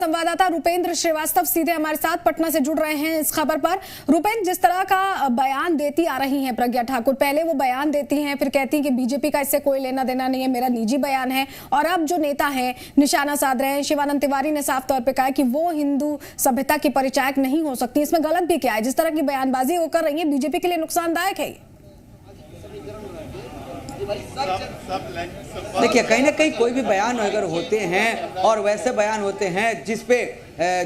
संवाददाता रुपेंद्र श्रीवास्तव सीधे हमारे साथ पटना से जुड़ रहे हैं इस खबर पर। रुपेंद्र, जिस तरह का बयान देती आ रही हैं प्रज्ञा ठाकुर, पहले वो बयान देती हैं, फिर कहती हैं कि बीजेपी का इससे कोई लेना देना नहीं है, मेरा निजी बयान है, और अब जो नेता हैं निशाना साध रहे हैं। शिवानंद तिवारी ने साफ तौर पर कहा कि वो हिंदू सभ्यता की परिचायक नहीं हो सकती। इसमें गलत भी क्या है? जिस तरह की बयानबाजी वो कर रही है, बीजेपी के लिए नुकसानदायक है। देखिए, कहीं ना कहीं कोई भी बयान अगर होते हैं और वैसे बयान होते हैं जिसपे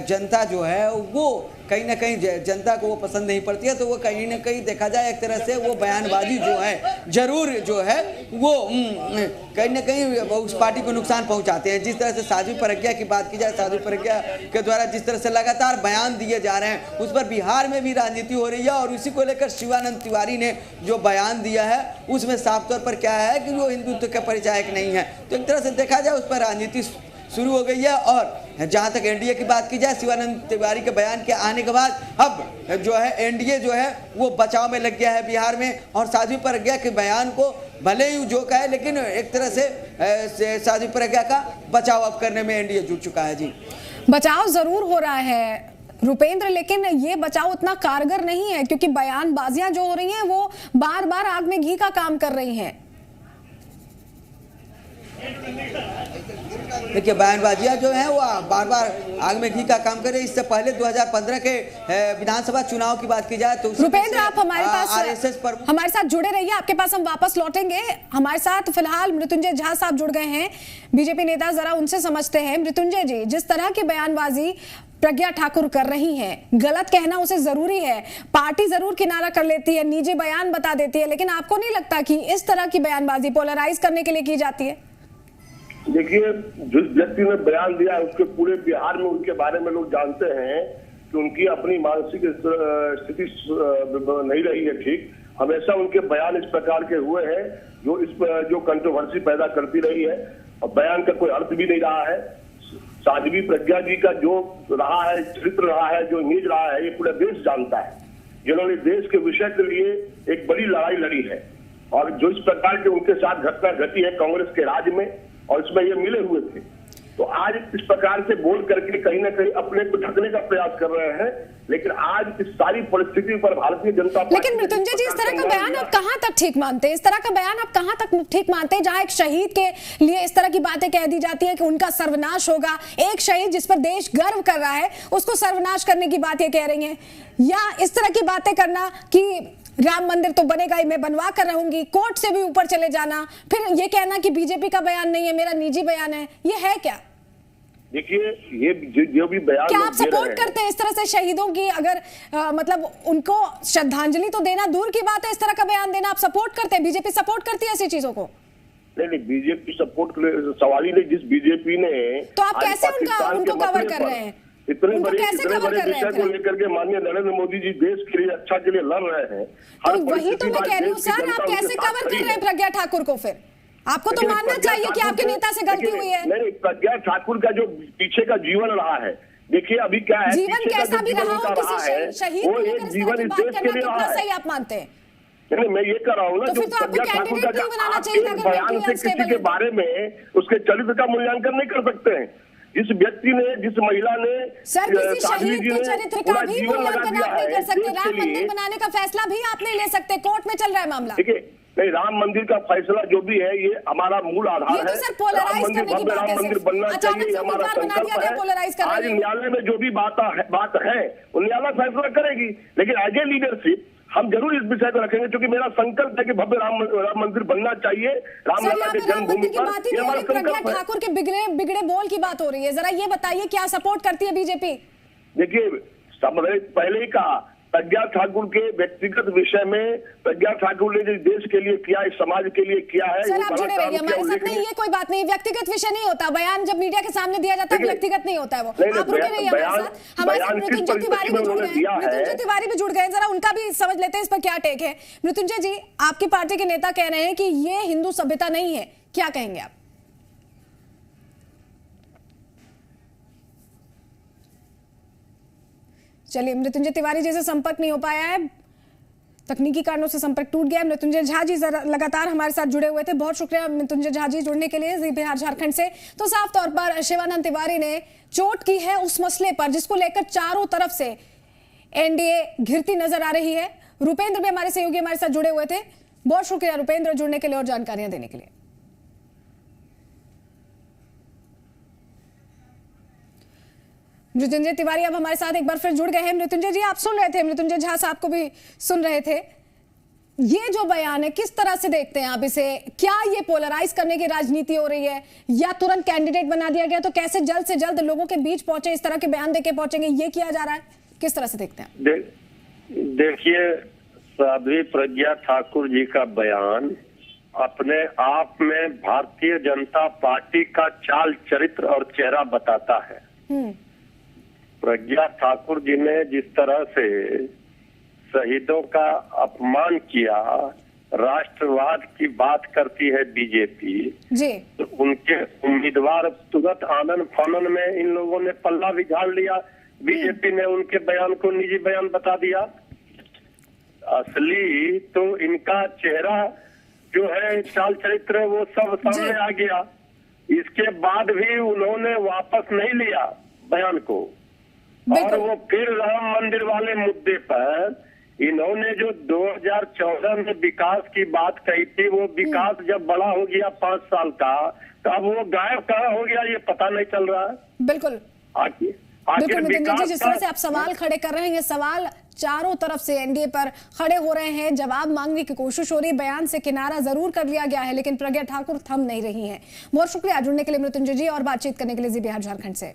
जनता जो है वो कहीं ना कहीं जनता को वो पसंद नहीं पड़ती है, तो वो कहीं ना कहीं देखा जाए एक तरह से वो बयानबाजी जो है जरूर जो है वो कहीं ना कहीं उस पार्टी को नुकसान पहुंचाते हैं। जिस तरह से साध्वी प्रज्ञा की बात की जाए, साध्वी प्रज्ञा के द्वारा जिस तरह से लगातार बयान दिए जा रहे हैं, उस पर बिहार में भी राजनीति हो रही है, और उसी को लेकर शिवानंद तिवारी ने जो बयान दिया है उसमें साफ तौर पर क्या है कि वो हिंदुत्व के परिचायक नहीं है। तो एक तरह से देखा जाए उस पर राजनीति शुरू हो गई है। और जहां तक एनडीए की बात की जाए, शिवानंद तिवारी के बयान के आने के बाद अब जो है एनडीए जो है वो बचाव में लग गया है बिहार में, और साध्वी प्रज्ञा के बयान को भले ही जो कहे, लेकिन एक तरह से साध्वी प्रज्ञा का बचाव अब करने में एनडीए जुट चुका है। जी, बचाव जरूर हो रहा है रुपेंद्र, लेकिन ये बचाव उतना कारगर नहीं है, क्योंकि बयानबाजियां जो हो रही हैं वो बार बार आग में घी का काम कर रही हैं। देखिए, बयानबाजियां जो है वो बार बार आग में घी का काम कर रही है। इससे पहले 2015 के विधानसभा चुनाव की बात की जाए तो रुपेंद्र, आप हमारे पास आरएसएस पर हमारे साथ जुड़े रहिए, आपके पास हम वापस लौटेंगे। हमारे साथ फिलहाल मृत्युंजय झा साहब जुड़ गए हैं, बीजेपी नेता, जरा उनसे समझते हैं। मृत्युंजय जी, जिस तरह की बयानबाजी प्रज्ञा ठाकुर कर रही हैं, गलत कहना उसे जरूरी है, पार्टी जरूर किनारा कर लेती है, निजी बयान बता देती है, लेकिन आपको नहीं लगता कि इस तरह की बयानबाजी पोलराइज करने के लिए की जाती है? देखिए, जिस व्यक्ति ने बयान दिया है उसके पूरे बिहार में उनके बारे में लोग जानते हैं कि उनकी अपनी मानसिक स्थिति नहीं रही है ठीक। हमेशा उनके बयान इस प्रकार के हुए हैं जो कंट्रोवर्सी पैदा करती रही है, और बयान का कोई अर्थ भी नहीं रहा है। साध्वी प्रज्ञा जी का जो रहा है, चरित्र रहा है, जो इमेज रहा है, ये पूरा देश जानता है। जिन्होंने देश के विषय के लिए एक बड़ी लड़ाई लड़ी है, और जो इस प्रकार के उनके साथ घटना घटी है कांग्रेस के राज में, और इसमें ये मिले हुए थे, तो आज इस प्रकार से बोल करके कहीं ना कहीं अपने को ढकने का प्रयास कर रहे हैं। लेकिन आज इस सारी परिस्थिति पर भारतीय जनता पार्टी, लेकिन मृत्युंजय जी, इस तरह का बयान आप कहां तक ठीक मानते हैं? इस तरह का बयान आप कहां तक ठीक मानते हैं जहां एक शहीद के लिए इस तरह की बातें कह दी जाती है कि उनका सर्वनाश होगा? एक शहीद जिस पर देश गर्व कर रहा है उसको सर्वनाश करने की बात ये कह रही है, या इस तरह की बातें करना कि राम मंदिर तो बनेगा ही, मैं बनवा कर रहूंगी, कोर्ट से भी ऊपर चले जाना, फिर ये कहना कि बीजेपी का बयान नहीं है, मेरा निजी बयान है, ये है क्या? देखिए, ये जो भी बयान, क्या आप सपोर्ट करते हैं इस तरह से शहीदों की? अगर मतलब उनको श्रद्धांजलि तो देना दूर की बात है, इस तरह का बयान देना आप सपोर्ट करते हैं? बीजेपी सपोर्ट करती है ऐसी चीजों को? नहीं, बीजेपी सपोर्ट सवाल ही नहीं। जिस बीजेपी ने, तो आप कैसे उनको कवर कर रहे हैं? इतने बड़े विषय को लेकर के माननीय नरेंद्र मोदी जी देश के लिए, अच्छा के लिए लड़ रहे हैं। तो वही तो मैं कह रही हूँ सर, आप कैसे कवर कर रहे हैं प्रज्ञा ठाकुर को? फिर आपको तो मानना चाहिए कि आपके नेता से गलती हुई है। नहीं, प्रज्ञा ठाकुर का जो पीछे का जीवन रहा है, देखिए अभी क्या है, जीवन कैसा भी रहा हो किसी शहीद वो एक जीवन इस देश के लिए रहा है। सही आप मानते हैं? नहीं, मैं ये कर रहा हूँ ना, जो प्रज्ञा ठाकुर का बयान से किसी के बारे में उसके चरित्र का मूल्यांकन नहीं कर सकते हैं। जिस व्यक्ति ने, जिस महिला ने, सर, किसी शहीद के चरित्र का भी मूल्यांकन आप नहीं कर सकते। राम मंदिर बनाने का फैसला भी आप नहीं ले सकते, कोर्ट में चल रहा है मामला। देखिए, नहीं, राम मंदिर का फैसला जो भी है ये हमारा मूल आधार है। तो सर पोलराइज करने की बात है, राम मंदिर बनना चाहिए, हमारा संकल्प है। आज न्यायालय में जो भी बात है वो न्यायालय फैसला करेगी, लेकिन एज ए लीडरशिप हम जरूर इस विषय को रखेंगे, क्योंकि मेरा संकल्प है कि भव्य राम मंदिर बनना चाहिए रामलला के जन्मभूमि पर। ये हमारा संकल्प है। ठाकुर के बिगड़े बोल की बात हो रही है, जरा ये बताइए क्या सपोर्ट करती है बीजेपी? देखिए, पहले ही कहा, प्रज्ञा ठाकुर के व्यक्तिगत विषय में प्रज्ञा ठाकुर ने जो देश के लिए किया, इस समाज के लिए किया है, सर आप जुड़े रहिए हमारे साथ। नहीं, ये कोई बात नहीं, व्यक्तिगत विषय नहीं होता। बयान जब मीडिया के सामने दिया जाता है व्यक्तिगत नहीं होता है वो। आप रुके रहिए हमारे साथ। हमारे साथ मृत्युंजय तिवारी भी जुड़ गए, जरा उनका भी समझ लेते हैं इस पर क्या टेक है। मृत्युंजय जी, आपकी पार्टी के नेता कह रहे हैं कि ये हिंदू सभ्यता नहीं है, क्या कहेंगे आप? चलिए, मृत्युंजय तिवारी जी से संपर्क नहीं हो पाया है। तकनीकी कारणों से संपर्क टूट गया। मृत्युंजय झा जी लगातार हमारे साथ जुड़े हुए थे, बहुत शुक्रिया मृत्युंजय झा जी जुड़ने के लिए जी बिहार झारखंड से। तो साफ तौर पर शिवानंद तिवारी ने चोट की है उस मसले पर जिसको लेकर चारों तरफ से एनडीए घिरती नजर आ रही है। रुपेंद्र भी हमारे सहयोगी हमारे साथ जुड़े हुए थे, बहुत शुक्रिया रुपेंद्र जुड़ने के लिए और जानकारियां देने के लिए। मृत्युंजय तिवारी अब हमारे साथ एक बार फिर जुड़ गए हैं। मृत्युंजय जी आप सुन रहे थे, मृत्युंजय झा साहब को भी सुन रहे थे। ये जो बयान है किस तरह से देखते हैं आप इसे? क्या ये पोलराइज करने की राजनीति हो रही है या तुरंत कैंडिडेट बना दिया गया तो कैसे जल्द से जल्द लोगों के बीच पहुंचे, इस तरह के बयान देके पहुंचेंगे, ये किया जा रहा है? किस तरह से देखते हैं? देखिए, साध्वी प्रज्ञा ठाकुर जी का बयान अपने आप में भारतीय जनता पार्टी का चाल चरित्र और चेहरा बताता है। प्रज्ञा ठाकुर जी ने जिस तरह से शहीदों का अपमान किया, राष्ट्रवाद की बात करती है बीजेपी जी, तो उनके उम्मीदवार तुरंत आनंद फानन में इन लोगों ने पल्ला भी झाड़ लिया। बीजेपी ने उनके बयान को निजी बयान बता दिया। असली तो इनका चेहरा जो है, चाल चरित्र, वो सब सामने आ गया। इसके बाद भी उन्होंने वापस नहीं लिया बयान को, और वो फिर राम मंदिर वाले मुद्दे पर इन्होंने जो 2014 में विकास की बात कही थी, वो विकास जब बड़ा हो गया 5 साल का, तो अब वो गायब कहाँ हो गया ये पता नहीं चल रहा है। बिल्कुल बिल्कुल मृत्युंजय जी, जिस तरह से आप सवाल खड़े कर रहे हैं, ये सवाल चारों तरफ से एनडीए पर खड़े हो रहे हैं, जवाब मांगने की कोशिश हो रही है। बयान से किनारा जरूर कर लिया गया है लेकिन प्रज्ञा ठाकुर थम नहीं रही हैं। बहुत शुक्रिया जुड़ने के लिए मृत्युंजय जी और बातचीत करने के लिए जी बिहार झारखंड से।